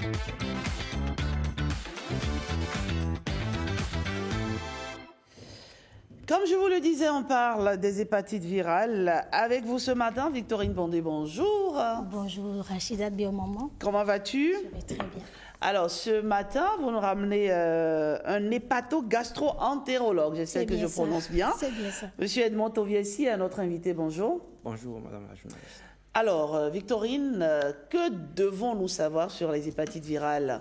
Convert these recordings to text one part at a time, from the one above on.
Comme je vous le disais, on parle des hépatites virales. Avec vous ce matin, Victorine Bondé, bonjour. Bonjour, Rachida Biomaman. Comment vas-tu? Je vais très bien. Alors, ce matin, vous nous ramenez un hépatogastro-entérologue. J'essaie que je prononce bien. C'est bien ça. Monsieur Edmond Toviessi, un autre invité, bonjour. Bonjour, madame la journaliste. Alors, Victorine, que devons-nous savoir sur les hépatites virales?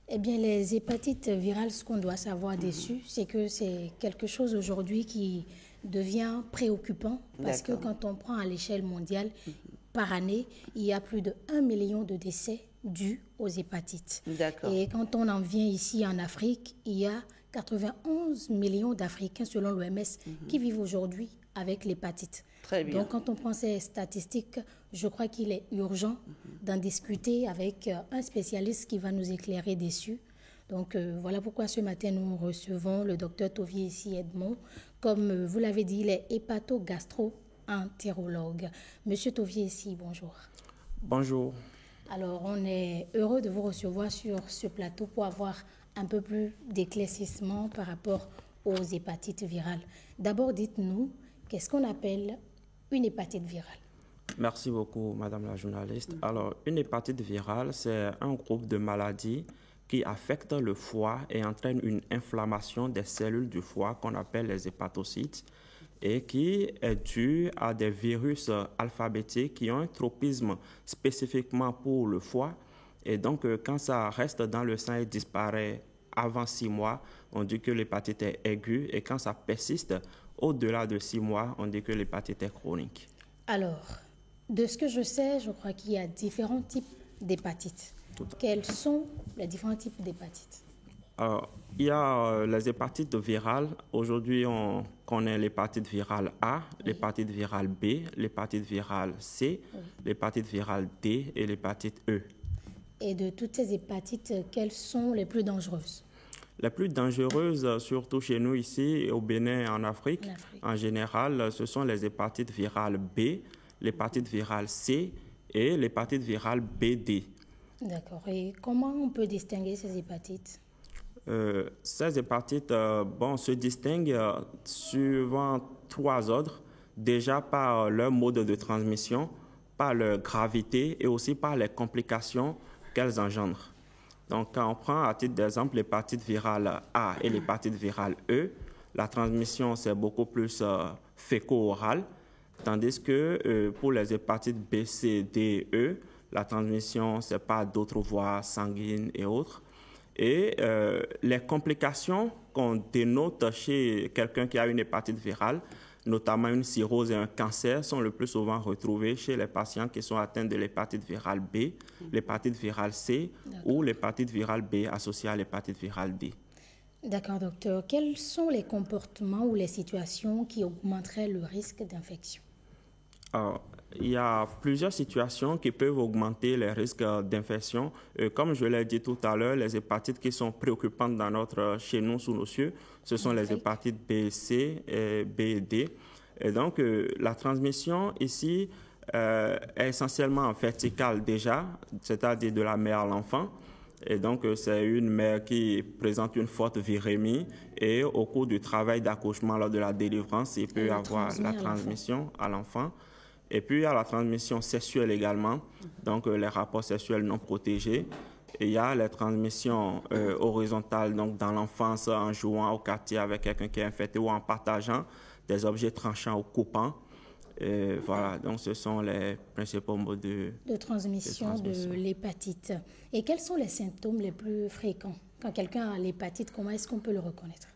Eh bien, les hépatites virales, ce qu'on doit savoir dessus, c'est que c'est quelque chose aujourd'hui qui devient préoccupant parce que quand on prend à l'échelle mondiale, par année, il y a plus de 1 million de décès dus aux hépatites. Et quand on en vient ici en Afrique, il y a 91 millions d'Africains, selon l'OMS, qui vivent aujourd'hui avec l'hépatite. Très bien. Donc, quand on prend ces statistiques, je crois qu'il est urgent d'en discuter avec un spécialiste qui va nous éclairer dessus. Donc, voilà pourquoi ce matin, nous recevons le docteur Toviessi Edmond. Comme vous l'avez dit, il est hépatogastro-entérologue. Monsieur Toviessi, bonjour. Bonjour. Alors, on est heureux de vous recevoir sur ce plateau pour avoir un peu plus d'éclaircissement par rapport aux hépatites virales. D'abord, dites-nous, qu'est-ce qu'on appelle une hépatite virale? Merci beaucoup, madame la journaliste. Alors, une hépatite virale, c'est un groupe de maladies qui affectent le foie et entraîne une inflammation des cellules du foie qu'on appelle les hépatocytes et qui est due à des virus alphabétiques qui ont un tropisme spécifiquement pour le foie. Et donc, quand ça reste dans le sang et disparaît avant 6 mois, on dit que l'hépatite est aiguë. Et quand ça persiste au-delà de 6 mois, on dit que l'hépatite est chronique. Alors, de ce que je sais, je crois qu'il y a différents types d'hépatites. Quels sont les différents types d'hépatites? Alors, il y a les hépatites virales. Aujourd'hui, on connaît l'hépatite virale A, l'hépatite virale B, l'hépatite virale C, l'hépatite virale D et l'hépatite E. Et de toutes ces hépatites, quelles sont les plus dangereuses? Les plus dangereuses, surtout chez nous ici, au Bénin et en Afrique, en général, ce sont les hépatites virales B, l'hépatite virale C et l'hépatite virale BD. D'accord. Et comment on peut distinguer ces hépatites? Ces hépatites se distinguent suivant 3 ordres. Déjà par leur mode de transmission, par leur gravité et aussi par les complications qu'elles engendrent. Donc, quand on prend à titre d'exemple l'hépatite virale A et l'hépatite virale E, la transmission, c'est beaucoup plus féco-orale, tandis que pour les hépatites B, C, D, E, la transmission, c'est par d'autres voies sanguines et autres. Et les complications qu'on dénote chez quelqu'un qui a une hépatite virale, notamment une cirrhose et un cancer, sont le plus souvent retrouvés chez les patients qui sont atteints de l'hépatite virale B, l'hépatite virale C ou l'hépatite virale B associée à l'hépatite virale D. D'accord, docteur. Quels sont les comportements ou les situations qui augmenteraient le risque d'infection? Il y a plusieurs situations qui peuvent augmenter les risques d'infection. Comme je l'ai dit tout à l'heure, les hépatites qui sont préoccupantes chez nous, sous nos cieux, ce sont les hépatites B, C, et B et D. Et donc, la transmission ici est essentiellement verticale déjà, c'est-à-dire de la mère à l'enfant. Et donc, c'est une mère qui présente une forte virémie et au cours du travail d'accouchement, lors de la délivrance, il peut y avoir la transmission à l'enfant. Et puis, il y a la transmission sexuelle également, donc les rapports sexuels non protégés. Et il y a les transmissions horizontales, donc dans l'enfance, en jouant au quartier avec quelqu'un qui est infecté ou en partageant des objets tranchants ou coupants. Et voilà, donc ce sont les principaux modes de transmission de l'hépatite. Et quels sont les symptômes les plus fréquents? Quand quelqu'un a l'hépatite, comment est-ce qu'on peut le reconnaître?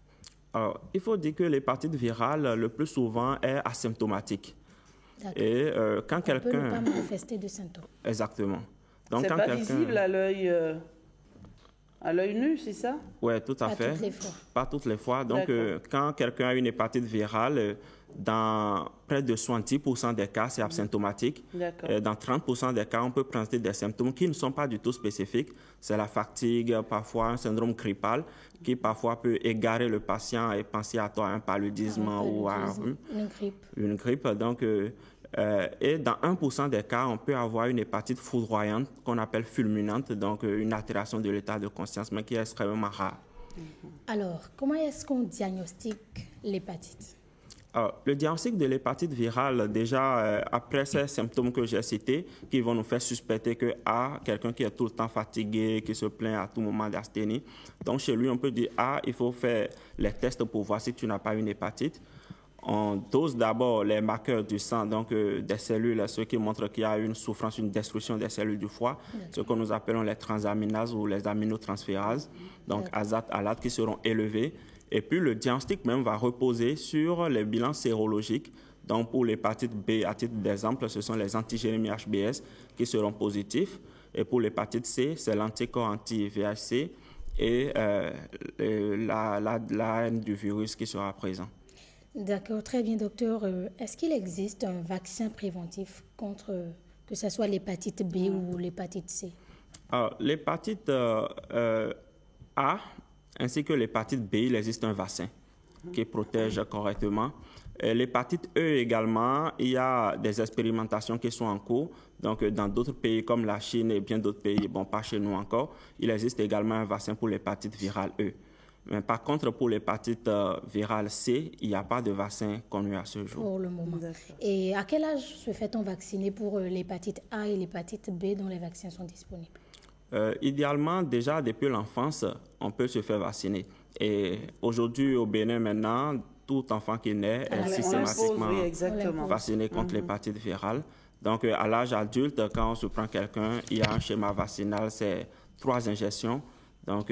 Alors, il faut dire que l'hépatite virale, le plus souvent, est asymptomatique. Et quand quelqu'un peut ne pas manifester de symptômes. Exactement. Donc c'est pas visible à l'œil nu, c'est ça? Oui, tout à fait. Pas toutes les fois. Pas toutes les fois. Donc, quand quelqu'un a une hépatite virale, dans près de 70% des cas, c'est asymptomatique. Dans 30% des cas, on peut présenter des symptômes qui ne sont pas du tout spécifiques. C'est la fatigue, parfois un syndrome grippal, qui parfois peut égarer le patient et penser à un paludisme ou à une grippe. Une grippe. Donc, Et dans 1% des cas, on peut avoir une hépatite foudroyante qu'on appelle fulminante, donc une altération de l'état de conscience, mais qui est extrêmement rare. Alors, comment est-ce qu'on diagnostique l'hépatite? Le diagnostic de l'hépatite virale, déjà, après ces symptômes que j'ai cités, qui vont nous faire suspecter que quelqu'un qui est tout le temps fatigué, qui se plaint à tout moment d'asthénie. Donc, chez lui, on peut dire, il faut faire les tests pour voir si tu n'as pas une hépatite. On dose d'abord les marqueurs du sang, donc des cellules, ceux qui montrent qu'il y a une souffrance, une destruction des cellules du foie, ce que nous appelons les transaminases ou les aminotransférases, donc ASAT, ALAT, qui seront élevés. Et puis, le diagnostic même va reposer sur les bilans sérologiques. Donc, pour l'hépatite B, à titre d'exemple, ce sont les antigénémies HBS qui seront positifs. Et pour l'hépatite C, c'est l'anticorps anti-VHC et l'ARN du virus qui sera présent. D'accord, très bien, docteur. Est-ce qu'il existe un vaccin préventif contre, que ce soit l'hépatite B ou l'hépatite C? L'hépatite A ainsi que l'hépatite B, il existe un vaccin qui protège correctement. L'hépatite E également, il y a des expérimentations qui sont en cours. Donc, dans d'autres pays comme la Chine et bien d'autres pays, bon, pas chez nous encore, il existe également un vaccin pour l'hépatite virale E. Mais par contre, pour l'hépatite virale C, il n'y a pas de vaccin connu à ce jour. Pour le moment. Et à quel âge se fait-on vacciner pour l'hépatite A et l'hépatite B dont les vaccins sont disponibles? Idéalement, déjà depuis l'enfance, on peut se faire vacciner. Et aujourd'hui, au Bénin, maintenant, tout enfant qui naît est systématiquement vacciné contre l'hépatite virale. Donc, à l'âge adulte, quand on se prend quelqu'un, il y a un schéma vaccinal, c'est 3 injections. Donc,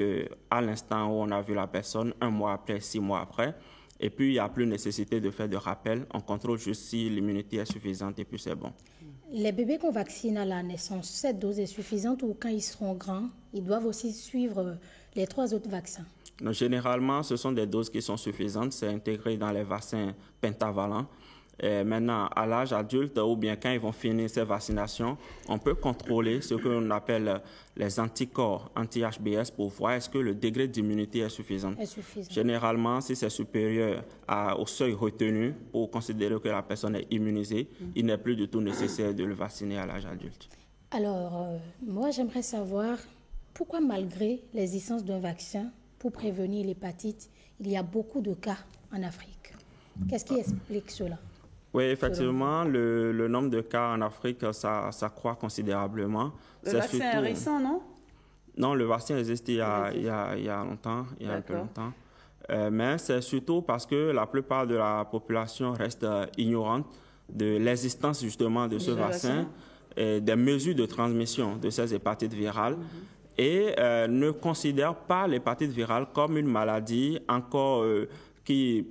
à l'instant où on a vu la personne, 1 mois après, 6 mois après. Et puis, il n'y a plus nécessité de faire de rappel. On contrôle juste si l'immunité est suffisante et puis c'est bon. Les bébés qu'on vaccine à la naissance, cette dose est suffisante ou quand ils seront grands, ils doivent aussi suivre les 3 autres vaccins? Donc, généralement, ce sont des doses qui sont suffisantes. C'est intégré dans les vaccins pentavalents. Et maintenant, à l'âge adulte ou bien quand ils vont finir ces vaccinations, on peut contrôler ce que l'on appelle les anticorps anti-HBS pour voir est-ce que le degré d'immunité est suffisant. Généralement, si c'est supérieur au seuil retenu pour considérer que la personne est immunisée, il n'est plus du tout nécessaire de le vacciner à l'âge adulte. Alors, moi, j'aimerais savoir pourquoi malgré l'existence d'un vaccin pour prévenir l'hépatite, il y a beaucoup de cas en Afrique. Qu'est-ce qui explique cela? Oui, effectivement, le nombre de cas en Afrique, ça croît considérablement. Le vaccin est récent, non? Non, le vaccin existe il y a longtemps, il y a un peu longtemps. Mais c'est surtout parce que la plupart de la population reste ignorante de l'existence justement de ce vaccin et des mesures de transmission de ces hépatites virales et ne considère pas l'hépatite virale comme une maladie encore qui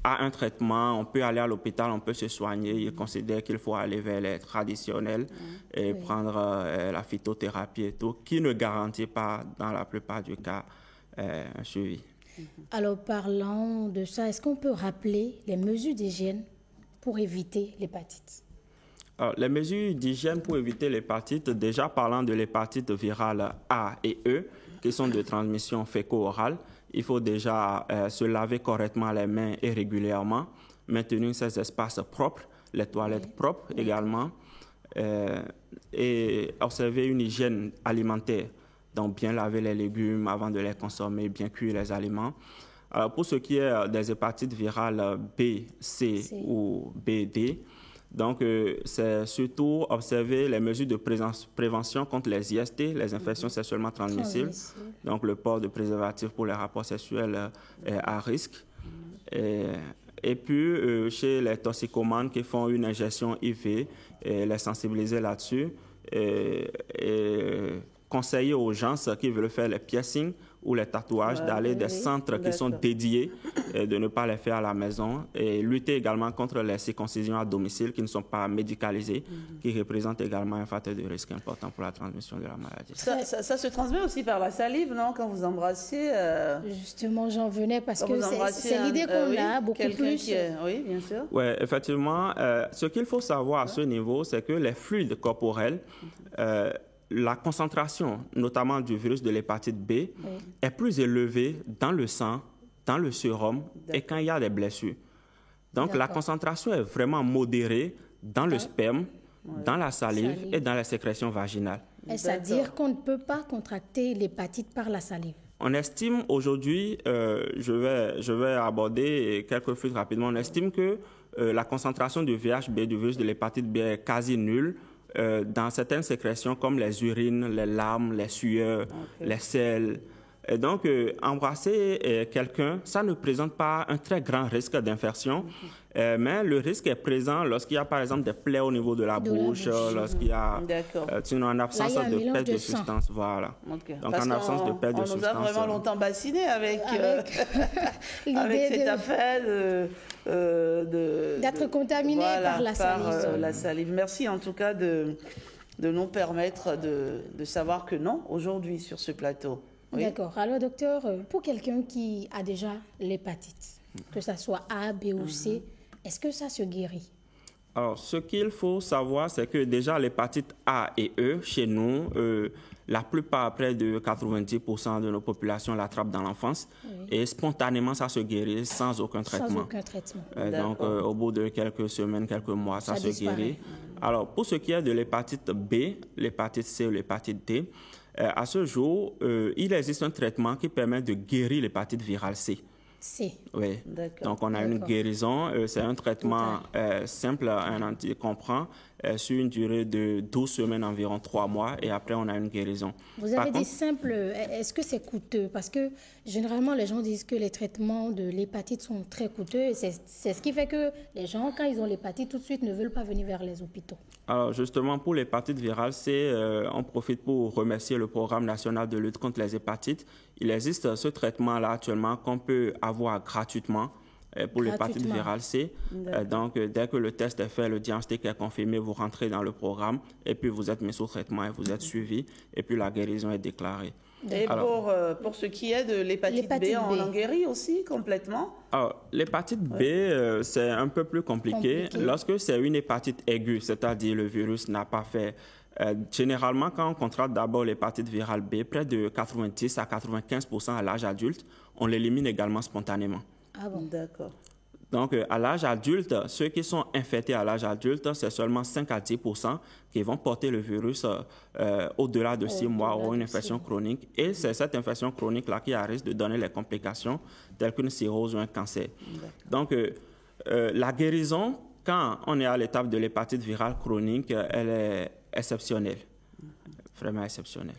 a un traitement, on peut aller à l'hôpital, on peut se soigner. Ils considèrent qu'il faut aller vers les traditionnels et prendre la phytothérapie et tout, qui ne garantit pas, dans la plupart du cas, un suivi. Alors, parlant de ça, est-ce qu'on peut rappeler les mesures d'hygiène pour éviter l'hépatite? Les mesures d'hygiène pour éviter l'hépatite, déjà parlant de l'hépatite virale A et E, qui sont de transmission féco-orale, il faut déjà se laver correctement les mains et régulièrement, maintenir ces espaces propres, les toilettes propres également, et observer une hygiène alimentaire. Donc, bien laver les légumes avant de les consommer, bien cuire les aliments. Alors, pour ce qui est des hépatites virales B, C ou B, D, donc, c'est surtout observer les mesures de prévention contre les IST, les infections sexuellement transmissibles. Donc, le port de préservatifs pour les rapports sexuels est à risque. Et puis, chez les toxicomanes qui font une injection IV, les sensibiliser là-dessus. Et conseiller aux gens qui veulent faire les piercings ou les tatouages d'aller des centres qui sont dédiés et de ne pas les faire à la maison et lutter également contre les circoncisions à domicile qui ne sont pas médicalisées, qui représentent également un facteur de risque important pour la transmission de la maladie. Ça se transmet aussi par la salive, non? Quand vous embrassiez... Justement, j'en venais parce que c'est l'idée qu'on a beaucoup plus. Oui, bien sûr. Oui, effectivement. Ce qu'il faut savoir à ce niveau, c'est que les fluides corporels... la concentration, notamment du virus de l'hépatite B, est plus élevée dans le sang, dans le sérum et quand il y a des blessures. Donc, la concentration est vraiment modérée dans le sperme, dans la salive et dans les sécrétions vaginales. C'est-à-dire qu'on ne peut pas contracter l'hépatite par la salive. On estime aujourd'hui, je vais aborder quelques flux rapidement, on estime que la concentration du VHB, du virus de l'hépatite B, est quasi nulle dans certaines sécrétions comme les urines, les larmes, les sueurs, les selles. Et donc, embrasser quelqu'un, ça ne présente pas un très grand risque d'infection, mais le risque est présent lorsqu'il y a, par exemple, des plaies au niveau de la bouche, lorsqu'il y a, sinon en absence de perte de substance, voilà. Donc, en absence de perte de substance. On nous a vraiment longtemps bassiné avec cette affaire d'être contaminé par la salive. La salive. Merci en tout cas de nous permettre de savoir que non, aujourd'hui, sur ce plateau. Oui. D'accord. Alors, docteur, pour quelqu'un qui a déjà l'hépatite, que ça soit A, B ou C, est-ce que ça se guérit? Alors, ce qu'il faut savoir, c'est que déjà l'hépatite A et E, chez nous, la plupart, près de 90% de nos populations l'attrapent dans l'enfance. Et spontanément, ça se guérit sans aucun traitement. Sans aucun traitement. Donc, au bout de quelques semaines, quelques mois, ça se guérit. Alors, pour ce qui est de l'hépatite B, l'hépatite C ou l'hépatite D, à ce jour, il existe un traitement qui permet de guérir l'hépatite virale C. C. Oui. Donc, on a une guérison. C'est un traitement simple, qu'on prend sur une durée de 12 semaines, environ 3 mois, et après, on a une guérison. Vous avez dit simple. Est-ce que c'est coûteux? Parce que généralement, les gens disent que les traitements de l'hépatite sont très coûteux. Et c'est ce qui fait que les gens, quand ils ont l'hépatite, tout de suite ne veulent pas venir vers les hôpitaux. Alors, justement, pour l'hépatite virale C, on profite pour remercier le Programme national de lutte contre les hépatites. Il existe ce traitement-là actuellement qu'on peut avoir gratuitement pour l'hépatite virale C. Donc, dès que le test est fait, le diagnostic est confirmé, vous rentrez dans le programme et puis vous êtes mis sous traitement et vous êtes suivi et puis la guérison est déclarée. Et alors, pour ce qui est de l'hépatite B, on en guérit aussi complètement? Alors, l'hépatite B, c'est un peu plus compliqué. Lorsque c'est une hépatite aiguë, c'est-à-dire le virus n'a pas fait... généralement, quand on contracte d'abord l'hépatite virale B, près de 90 à 95% à l'âge adulte, on l'élimine également spontanément. Ah bon? D'accord. Donc, à l'âge adulte, ceux qui sont infectés à l'âge adulte, c'est seulement 5 à 10% qui vont porter le virus au-delà de 6 mois ou une infection chronique. Et c'est cette infection chronique-là qui a risque de donner les complications telles qu'une cirrhose ou un cancer. Donc, la guérison, quand on est à l'étape de l'hépatite virale chronique, elle est exceptionnelle, vraiment exceptionnelle.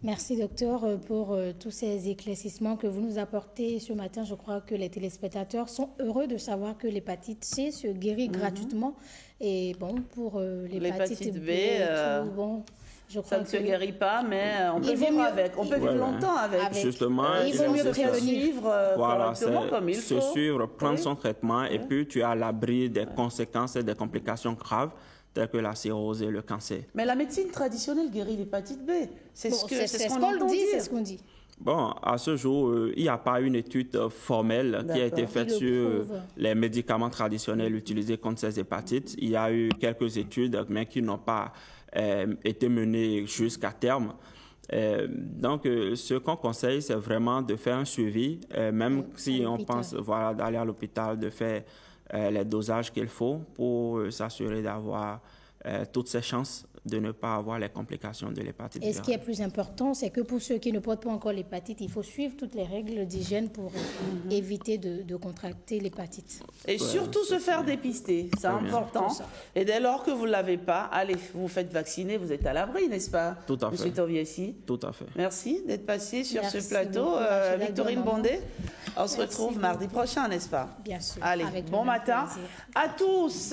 Merci, docteur, pour tous ces éclaircissements que vous nous apportez ce matin. Je crois que les téléspectateurs sont heureux de savoir que l'hépatite C se guérit gratuitement. Et bon, pour l'hépatite B, je crois ça ne se guérit pas, mais on peut vivre avec. On peut vivre longtemps avec. Justement, il vaut mieux prévenir. Correctement comme il faut. Se suivre, prendre son traitement, et puis tu es à l'abri des conséquences et des complications graves, telles que la cirrhose et le cancer. Mais la médecine traditionnelle guérit l'hépatite B. C'est ce qu'on dit. Bon, à ce jour, il n'y a pas une étude formelle qui a été faite sur les médicaments traditionnels utilisés contre ces hépatites. Il y a eu quelques études, mais qui n'ont pas été menées jusqu'à terme. Donc, ce qu'on conseille, c'est vraiment de faire un suivi, même si on pense d'aller à l'hôpital, de faire les dosages qu'il faut pour s'assurer d'avoir toutes ces chances de ne pas avoir les complications de l'hépatite virale. Et ce qui est plus important, c'est que pour ceux qui ne portent pas encore l'hépatite, il faut suivre toutes les règles d'hygiène pour éviter de contracter l'hépatite. Et surtout se faire dépister, c'est important. Et dès lors que vous ne l'avez pas, allez, vous vous faites vacciner, vous êtes à l'abri, n'est-ce pas? Tout à fait. Monsieur Toviessi. Tout à fait. Merci d'être passé sur ce plateau. Victorine Bondé, on se retrouve mardi prochain, n'est-ce pas? Bien sûr. Allez, bon matin à tous.